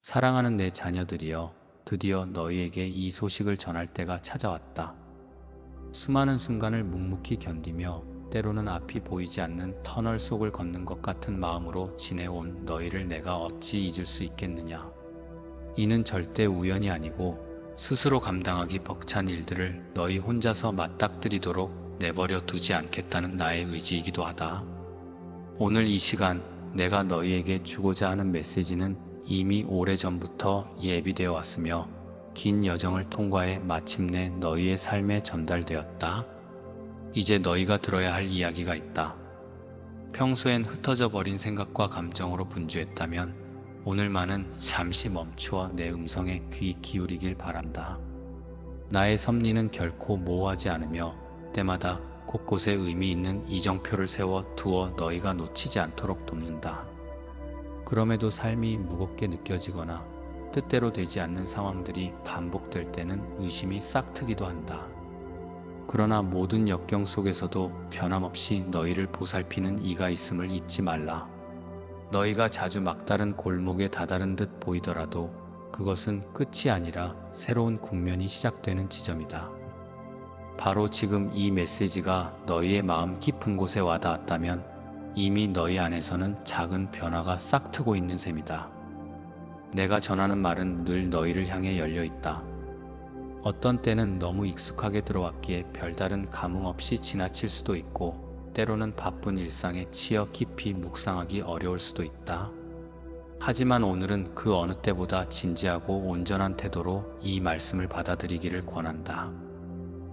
사랑하는 내 자녀들이여, 드디어 너희에게 이 소식을 전할 때가 찾아왔다. 수많은 순간을 묵묵히 견디며 때로는 앞이 보이지 않는 터널 속을 걷는 것 같은 마음으로 지내온 너희를 내가 어찌 잊을 수 있겠느냐. 이는 절대 우연이 아니고 스스로 감당하기 벅찬 일들을 너희 혼자서 맞닥뜨리도록 내버려 두지 않겠다는 나의 의지이기도 하다. 오늘 이 시간 내가 너희에게 주고자 하는 메시지는 이미 오래전부터 예비되어 왔으며 긴 여정을 통과해 마침내 너희의 삶에 전달되었다. 이제 너희가 들어야 할 이야기가 있다. 평소엔 흩어져 버린 생각과 감정으로 분주했다면 오늘만은 잠시 멈추어 내 음성에 귀 기울이길 바란다. 나의 섭리는 결코 모호하지 않으며 때마다 곳곳에 의미 있는 이정표를 세워 두어 너희가 놓치지 않도록 돕는다. 그럼에도 삶이 무겁게 느껴지거나 뜻대로 되지 않는 상황들이 반복될 때는 의심이 싹트기도 한다. 그러나 모든 역경 속에서도 변함없이 너희를 보살피는 이가 있음을 잊지 말라. 너희가 자주 막다른 골목에 다다른 듯 보이더라도 그것은 끝이 아니라 새로운 국면이 시작되는 지점이다. 바로 지금 이 메시지가 너희의 마음 깊은 곳에 와닿았다면 이미 너희 안에서는 작은 변화가 싹트고 있는 셈이다. 내가 전하는 말은 늘 너희를 향해 열려 있다. 어떤 때는 너무 익숙하게 들어왔기에 별다른 감흥 없이 지나칠 수도 있고 때로는 바쁜 일상에 치여 깊이 묵상하기 어려울 수도 있다. 하지만 오늘은 그 어느 때보다 진지하고 온전한 태도로 이 말씀을 받아들이기를 권한다.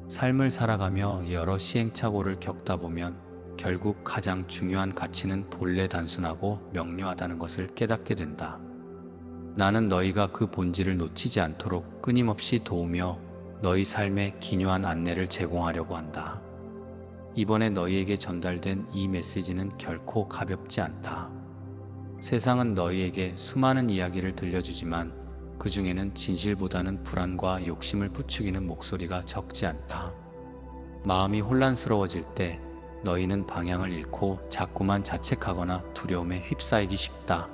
삶을 살아가며 여러 시행착오를 겪다 보면 결국 가장 중요한 가치는 본래 단순하고 명료하다는 것을 깨닫게 된다. 나는 너희가 그 본질을 놓치지 않도록 끊임없이 도우며 너희 삶에 기묘한 안내를 제공하려고 한다. 이번에 너희에게 전달된 이 메시지는 결코 가볍지 않다. 세상은 너희에게 수많은 이야기를 들려주지만 그 중에는 진실보다는 불안과 욕심을 부추기는 목소리가 적지 않다. 마음이 혼란스러워질 때 너희는 방향을 잃고 자꾸만 자책하거나 두려움에 휩싸이기 쉽다.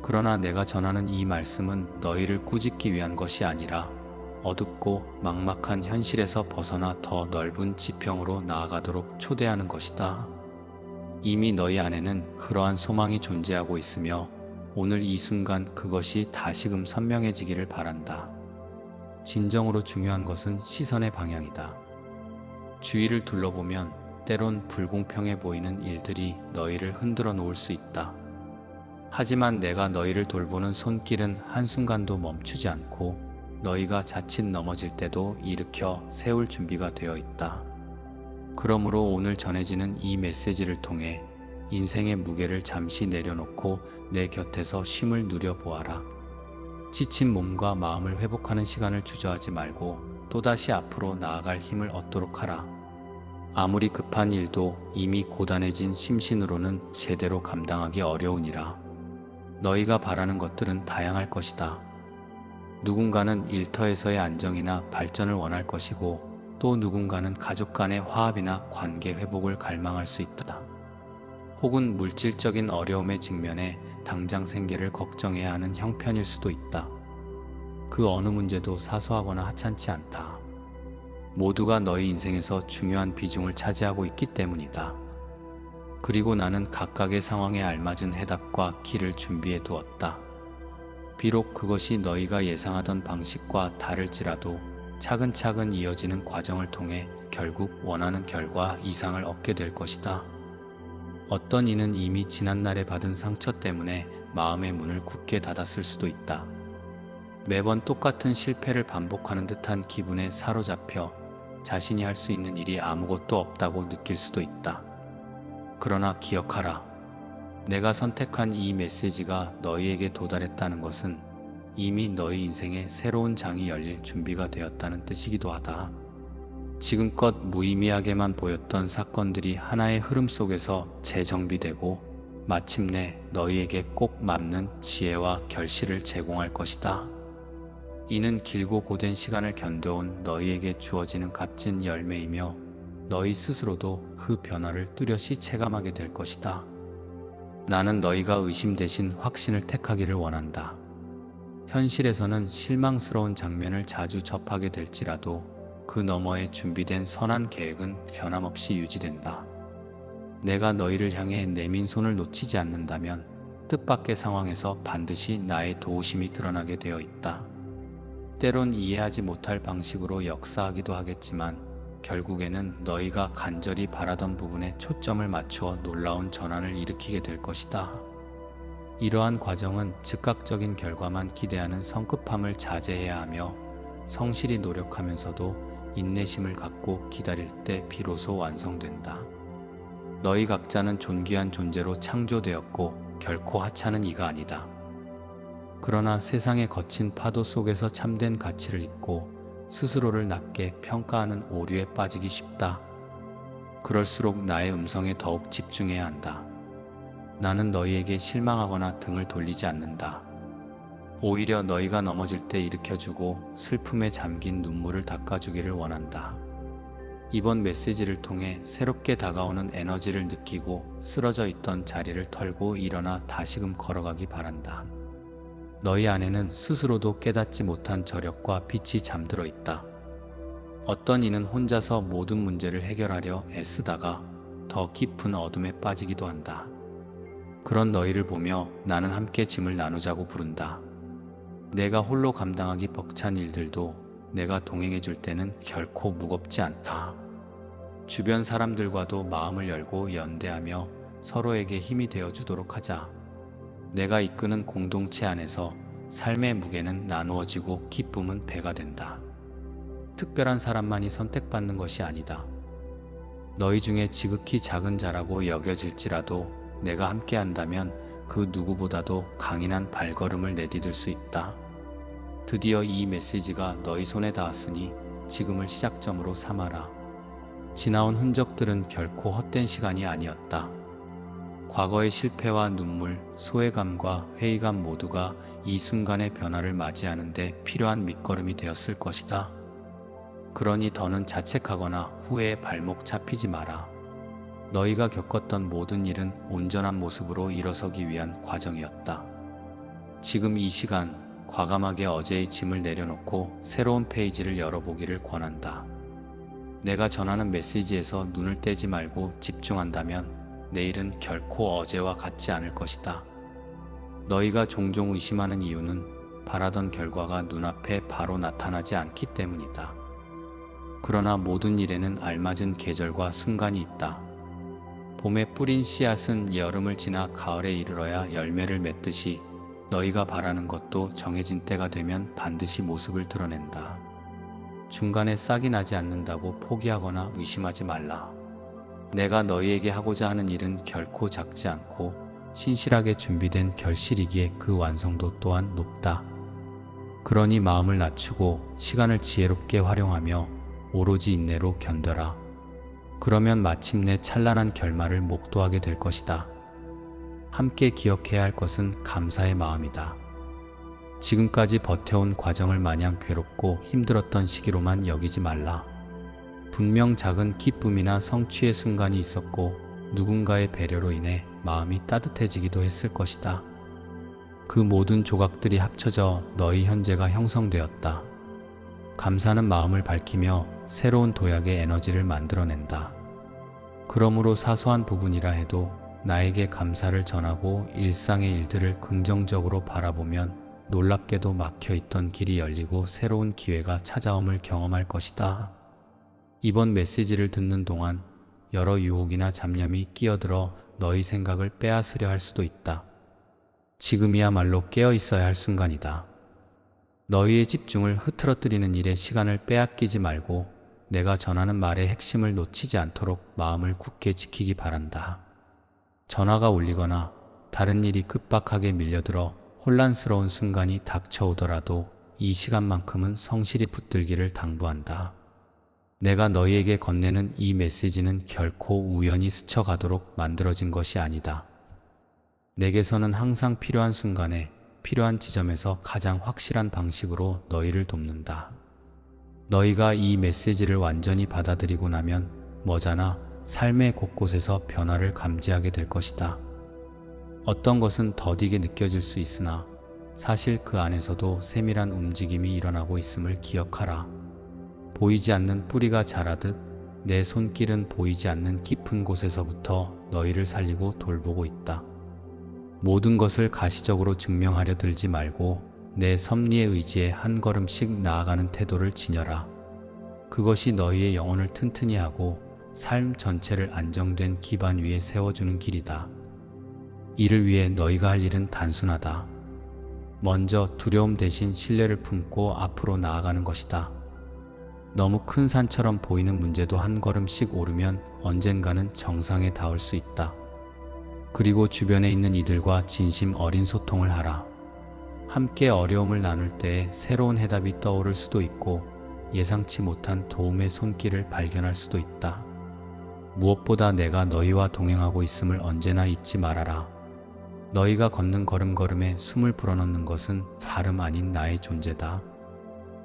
그러나 내가 전하는 이 말씀은 너희를 꾸짖기 위한 것이 아니라 어둡고 막막한 현실에서 벗어나 더 넓은 지평으로 나아가도록 초대하는 것이다. 이미 너희 안에는 그러한 소망이 존재하고 있으며 오늘 이 순간 그것이 다시금 선명해지기를 바란다. 진정으로 중요한 것은 시선의 방향이다. 주위를 둘러보면 때론 불공평해 보이는 일들이 너희를 흔들어 놓을 수 있다. 하지만 내가 너희를 돌보는 손길은 한순간도 멈추지 않고 너희가 자칫 넘어질 때도 일으켜 세울 준비가 되어 있다. 그러므로 오늘 전해지는 이 메시지를 통해 인생의 무게를 잠시 내려놓고 내 곁에서 쉼을 누려보아라. 지친 몸과 마음을 회복하는 시간을 주저하지 말고 또다시 앞으로 나아갈 힘을 얻도록 하라. 아무리 급한 일도 이미 고단해진 심신으로는 제대로 감당하기 어려우니라. 너희가 바라는 것들은 다양할 것이다. 누군가는 일터에서의 안정이나 발전을 원할 것이고 또 누군가는 가족 간의 화합이나 관계 회복을 갈망할 수 있다. 혹은 물질적인 어려움에 직면해 당장 생계를 걱정해야 하는 형편일 수도 있다. 그 어느 문제도 사소하거나 하찮지 않다. 모두가 너희 인생에서 중요한 비중을 차지하고 있기 때문이다. 그리고 나는 각각의 상황에 알맞은 해답과 길을 준비해 두었다. 비록 그것이 너희가 예상하던 방식과 다를지라도 차근차근 이어지는 과정을 통해 결국 원하는 결과 이상을 얻게 될 것이다. 어떤 이는 이미 지난날에 받은 상처 때문에 마음의 문을 굳게 닫았을 수도 있다. 매번 똑같은 실패를 반복하는 듯한 기분에 사로잡혀 자신이 할 수 있는 일이 아무것도 없다고 느낄 수도 있다. 그러나 기억하라. 내가 선택한 이 메시지가 너희에게 도달했다는 것은 이미 너희 인생에 새로운 장이 열릴 준비가 되었다는 뜻이기도 하다. 지금껏 무의미하게만 보였던 사건들이 하나의 흐름 속에서 재정비되고 마침내 너희에게 꼭 맞는 지혜와 결실을 제공할 것이다. 이는 길고 고된 시간을 견뎌온 너희에게 주어지는 값진 열매이며 너희 스스로도 그 변화를 뚜렷이 체감하게 될 것이다. 나는 너희가 의심 대신 확신을 택하기를 원한다. 현실에서는 실망스러운 장면을 자주 접하게 될지라도 그 너머에 준비된 선한 계획은 변함없이 유지된다. 내가 너희를 향해 내민 손을 놓치지 않는다면 뜻밖의 상황에서 반드시 나의 도우심이 드러나게 되어 있다. 때론 이해하지 못할 방식으로 역사하기도 하겠지만 결국에는 너희가 간절히 바라던 부분에 초점을 맞추어 놀라운 전환을 일으키게 될 것이다. 이러한 과정은 즉각적인 결과만 기대하는 성급함을 자제해야 하며 성실히 노력하면서도 인내심을 갖고 기다릴 때 비로소 완성된다. 너희 각자는 존귀한 존재로 창조되었고 결코 하찮은 이가 아니다. 그러나 세상의 거친 파도 속에서 참된 가치를 잊고 스스로를 낮게 평가하는 오류에 빠지기 쉽다. 그럴수록 나의 음성에 더욱 집중해야 한다. 나는 너희에게 실망하거나 등을 돌리지 않는다. 오히려 너희가 넘어질 때 일으켜주고 슬픔에 잠긴 눈물을 닦아주기를 원한다. 이번 메시지를 통해 새롭게 다가오는 에너지를 느끼고 쓰러져 있던 자리를 털고 일어나 다시금 걸어가기 바란다. 너희 안에는 스스로도 깨닫지 못한 저력과 빛이 잠들어 있다. 어떤 이는 혼자서 모든 문제를 해결하려 애쓰다가 더 깊은 어둠에 빠지기도 한다. 그런 너희를 보며 나는 함께 짐을 나누자고 부른다. 내가 홀로 감당하기 벅찬 일들도 내가 동행해 줄 때는 결코 무겁지 않다. 주변 사람들과도 마음을 열고 연대하며 서로에게 힘이 되어 주도록 하자. 내가 이끄는 공동체 안에서 삶의 무게는 나누어지고 기쁨은 배가 된다. 특별한 사람만이 선택받는 것이 아니다. 너희 중에 지극히 작은 자라고 여겨질지라도 내가 함께한다면 그 누구보다도 강인한 발걸음을 내디딜 수 있다. 드디어 이 메시지가 너희 손에 닿았으니 지금을 시작점으로 삼아라. 지나온 흔적들은 결코 헛된 시간이 아니었다. 과거의 실패와 눈물, 소외감과 회의감 모두가 이 순간의 변화를 맞이하는 데 필요한 밑거름이 되었을 것이다. 그러니 더는 자책하거나 후회에 발목 잡히지 마라. 너희가 겪었던 모든 일은 온전한 모습으로 일어서기 위한 과정이었다. 지금 이 시간 과감하게 어제의 짐을 내려놓고 새로운 페이지를 열어보기를 권한다. 내가 전하는 메시지에서 눈을 떼지 말고 집중한다면 내일은 결코 어제와 같지 않을 것이다. 너희가 종종 의심하는 이유는 바라던 결과가 눈앞에 바로 나타나지 않기 때문이다. 그러나 모든 일에는 알맞은 계절과 순간이 있다. 봄에 뿌린 씨앗은 여름을 지나 가을에 이르러야 열매를 맺듯이 너희가 바라는 것도 정해진 때가 되면 반드시 모습을 드러낸다. 중간에 싹이 나지 않는다고 포기하거나 의심하지 말라. 내가 너희에게 하고자 하는 일은 결코 작지 않고 신실하게 준비된 결실이기에 그 완성도 또한 높다. 그러니 마음을 낮추고 시간을 지혜롭게 활용하며 오로지 인내로 견뎌라. 그러면 마침내 찬란한 결말을 목도하게 될 것이다. 함께 기억해야 할 것은 감사의 마음이다. 지금까지 버텨온 과정을 마냥 괴롭고 힘들었던 시기로만 여기지 말라. 분명 작은 기쁨이나 성취의 순간이 있었고 누군가의 배려로 인해 마음이 따뜻해지기도 했을 것이다. 그 모든 조각들이 합쳐져 너희 현재가 형성되었다. 감사는 마음을 밝히며 새로운 도약의 에너지를 만들어낸다. 그러므로 사소한 부분이라 해도 나에게 감사를 전하고 일상의 일들을 긍정적으로 바라보면 놀랍게도 막혀있던 길이 열리고 새로운 기회가 찾아옴을 경험할 것이다. 이번 메시지를 듣는 동안 여러 유혹이나 잡념이 끼어들어 너희 생각을 빼앗으려 할 수도 있다. 지금이야말로 깨어 있어야 할 순간이다. 너희의 집중을 흐트러뜨리는 일에 시간을 빼앗기지 말고 내가 전하는 말의 핵심을 놓치지 않도록 마음을 굳게 지키기 바란다. 전화가 울리거나 다른 일이 급박하게 밀려들어 혼란스러운 순간이 닥쳐오더라도 이 시간만큼은 성실히 붙들기를 당부한다. 내가 너희에게 건네는 이 메시지는 결코 우연히 스쳐가도록 만들어진 것이 아니다. 내게서는 항상 필요한 순간에 필요한 지점에서 가장 확실한 방식으로 너희를 돕는다. 너희가 이 메시지를 완전히 받아들이고 나면 머지않아 삶의 곳곳에서 변화를 감지하게 될 것이다. 어떤 것은 더디게 느껴질 수 있으나 사실 그 안에서도 세밀한 움직임이 일어나고 있음을 기억하라. 보이지 않는 뿌리가 자라듯 내 손길은 보이지 않는 깊은 곳에서부터 너희를 살리고 돌보고 있다. 모든 것을 가시적으로 증명하려 들지 말고 내 섭리의 의지에 한 걸음씩 나아가는 태도를 지녀라. 그것이 너희의 영혼을 튼튼히 하고 삶 전체를 안정된 기반 위에 세워주는 길이다. 이를 위해 너희가 할 일은 단순하다. 먼저 두려움 대신 신뢰를 품고 앞으로 나아가는 것이다. 너무 큰 산처럼 보이는 문제도 한 걸음씩 오르면 언젠가는 정상에 닿을 수 있다. 그리고 주변에 있는 이들과 진심 어린 소통을 하라. 함께 어려움을 나눌 때에 새로운 해답이 떠오를 수도 있고 예상치 못한 도움의 손길을 발견할 수도 있다. 무엇보다 내가 너희와 동행하고 있음을 언제나 잊지 말아라. 너희가 걷는 걸음걸음에 숨을 불어넣는 것은 다름 아닌 나의 존재다.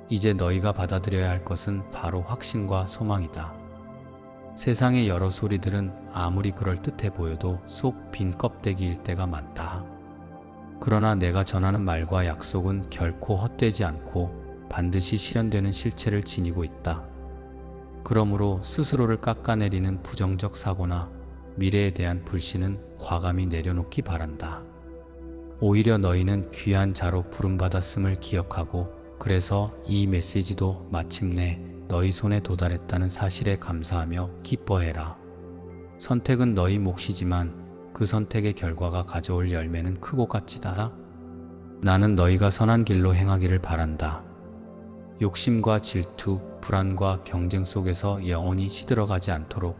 이제 너희가 받아들여야 할 것은 바로 확신과 소망이다. 세상의 여러 소리들은 아무리 그럴듯해 보여도 속 빈 껍데기일 때가 많다. 그러나 내가 전하는 말과 약속은 결코 헛되지 않고 반드시 실현되는 실체를 지니고 있다. 그러므로 스스로를 깎아내리는 부정적 사고나 미래에 대한 불신은 과감히 내려놓기 바란다. 오히려 너희는 귀한 자로 부름받았음을 기억하고 그래서 이 메시지도 마침내 너희 손에 도달했다는 사실에 감사하며 기뻐해라. 선택은 너희 몫이지만 그 선택의 결과가 가져올 열매는 크고 값지다. 나는 너희가 선한 길로 행하기를 바란다. 욕심과 질투, 불안과 경쟁 속에서 영혼이 시들어가지 않도록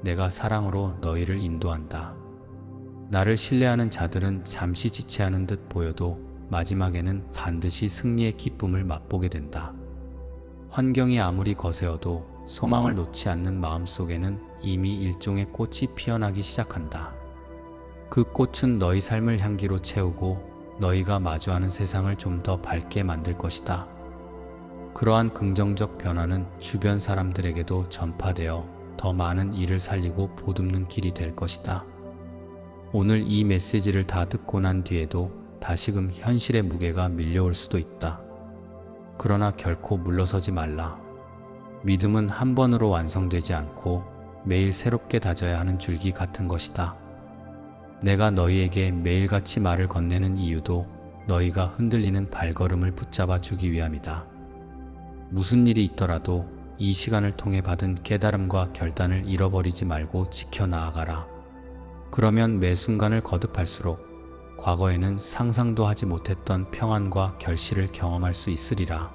내가 사랑으로 너희를 인도한다. 나를 신뢰하는 자들은 잠시 지체하는 듯 보여도 마지막에는 반드시 승리의 기쁨을 맛보게 된다. 환경이 아무리 거세어도 소망을 놓지 않는 마음속에는 이미 일종의 꽃이 피어나기 시작한다. 그 꽃은 너희 삶을 향기로 채우고 너희가 마주하는 세상을 좀 더 밝게 만들 것이다. 그러한 긍정적 변화는 주변 사람들에게도 전파되어 더 많은 일을 살리고 보듬는 길이 될 것이다. 오늘 이 메시지를 다 듣고 난 뒤에도 다시금 현실의 무게가 밀려올 수도 있다. 그러나 결코 물러서지 말라. 믿음은 한 번으로 완성되지 않고 매일 새롭게 다져야 하는 줄기 같은 것이다. 내가 너희에게 매일같이 말을 건네는 이유도 너희가 흔들리는 발걸음을 붙잡아 주기 위함이다. 무슨 일이 있더라도 이 시간을 통해 받은 깨달음과 결단을 잃어버리지 말고 지켜나아가라. 그러면 매 순간을 거듭할수록 과거에는 상상도 하지 못했던 평안과 결실을 경험할 수 있으리라.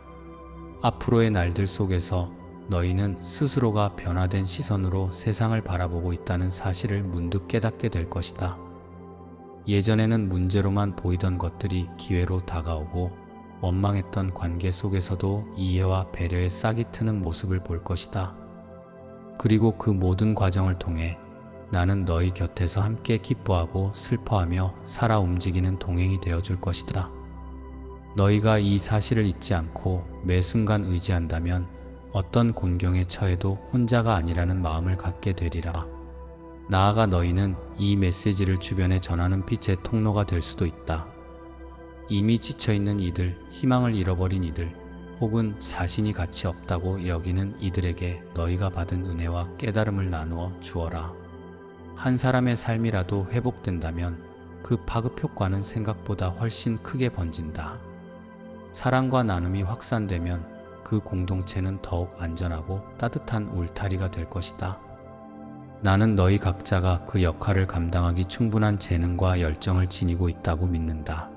앞으로의 날들 속에서 너희는 스스로가 변화된 시선으로 세상을 바라보고 있다는 사실을 문득 깨닫게 될 것이다. 예전에는 문제로만 보이던 것들이 기회로 다가오고 원망했던 관계 속에서도 이해와 배려의 싹이 트는 모습을 볼 것이다. 그리고 그 모든 과정을 통해 나는 너희 곁에서 함께 기뻐하고 슬퍼하며 살아 움직이는 동행이 되어줄 것이다. 너희가 이 사실을 잊지 않고 매 순간 의지한다면 어떤 곤경에 처해도 혼자가 아니라는 마음을 갖게 되리라. 나아가 너희는 이 메시지를 주변에 전하는 빛의 통로가 될 수도 있다. 이미 지쳐있는 이들, 희망을 잃어버린 이들, 혹은 자신이 가치 없다고 여기는 이들에게 너희가 받은 은혜와 깨달음을 나누어 주어라. 한 사람의 삶이라도 회복된다면 그 파급 효과는 생각보다 훨씬 크게 번진다. 사랑과 나눔이 확산되면 그 공동체는 더욱 안전하고 따뜻한 울타리가 될 것이다. 나는 너희 각자가 그 역할을 감당하기 충분한 재능과 열정을 지니고 있다고 믿는다.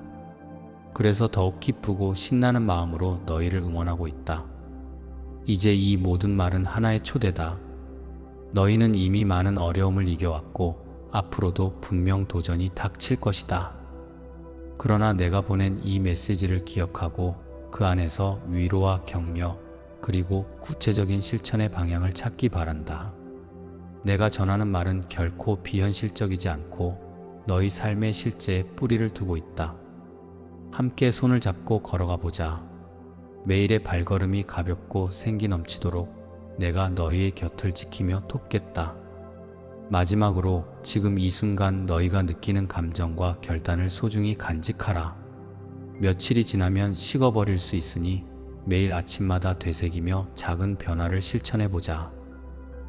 그래서 더욱 기쁘고 신나는 마음으로 너희를 응원하고 있다. 이제 이 모든 말은 하나의 초대다. 너희는 이미 많은 어려움을 이겨왔고 앞으로도 분명 도전이 닥칠 것이다. 그러나 내가 보낸 이 메시지를 기억하고 그 안에서 위로와 격려 그리고 구체적인 실천의 방향을 찾기 바란다. 내가 전하는 말은 결코 비현실적이지 않고 너희 삶의 실제에 뿌리를 두고 있다. 함께 손을 잡고 걸어가 보자. 매일의 발걸음이 가볍고 생기 넘치도록 내가 너희의 곁을 지키며 돕겠다. 마지막으로 지금 이 순간 너희가 느끼는 감정과 결단을 소중히 간직하라. 며칠이 지나면 식어버릴 수 있으니 매일 아침마다 되새기며 작은 변화를 실천해보자.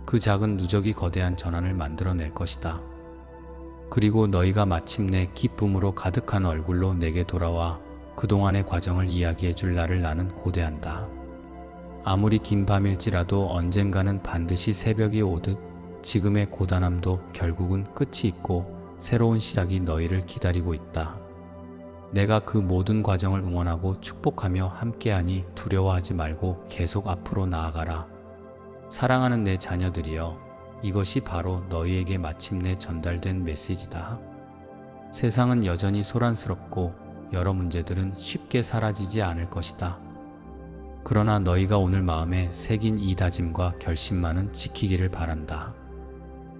그 작은 누적이 거대한 전환을 만들어낼 것이다. 그리고 너희가 마침내 기쁨으로 가득한 얼굴로 내게 돌아와 그동안의 과정을 이야기해줄 날을 나는 고대한다. 아무리 긴 밤일지라도 언젠가는 반드시 새벽이 오듯 지금의 고단함도 결국은 끝이 있고 새로운 시작이 너희를 기다리고 있다. 내가 그 모든 과정을 응원하고 축복하며 함께하니 두려워하지 말고 계속 앞으로 나아가라. 사랑하는 내 자녀들이여, 이것이 바로 너희에게 마침내 전달된 메시지다. 세상은 여전히 소란스럽고 여러 문제들은 쉽게 사라지지 않을 것이다. 그러나 너희가 오늘 마음에 새긴 이 다짐과 결심만은 지키기를 바란다.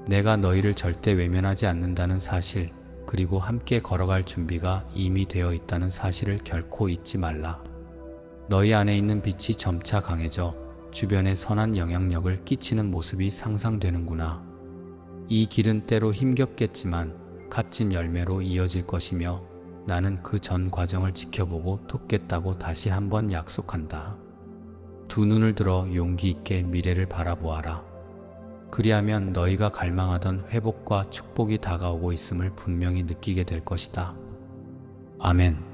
내가 너희를 절대 외면하지 않는다는 사실, 그리고 함께 걸어갈 준비가 이미 되어 있다는 사실을 결코 잊지 말라. 너희 안에 있는 빛이 점차 강해져 주변에 선한 영향력을 끼치는 모습이 상상되는구나. 이 길은 때로 힘겹겠지만 값진 열매로 이어질 것이며 나는 그 전 과정을 지켜보고 돕겠다고 다시 한번 약속한다. 두 눈을 들어 용기 있게 미래를 바라보아라. 그리하면 너희가 갈망하던 회복과 축복이 다가오고 있음을 분명히 느끼게 될 것이다. 아멘.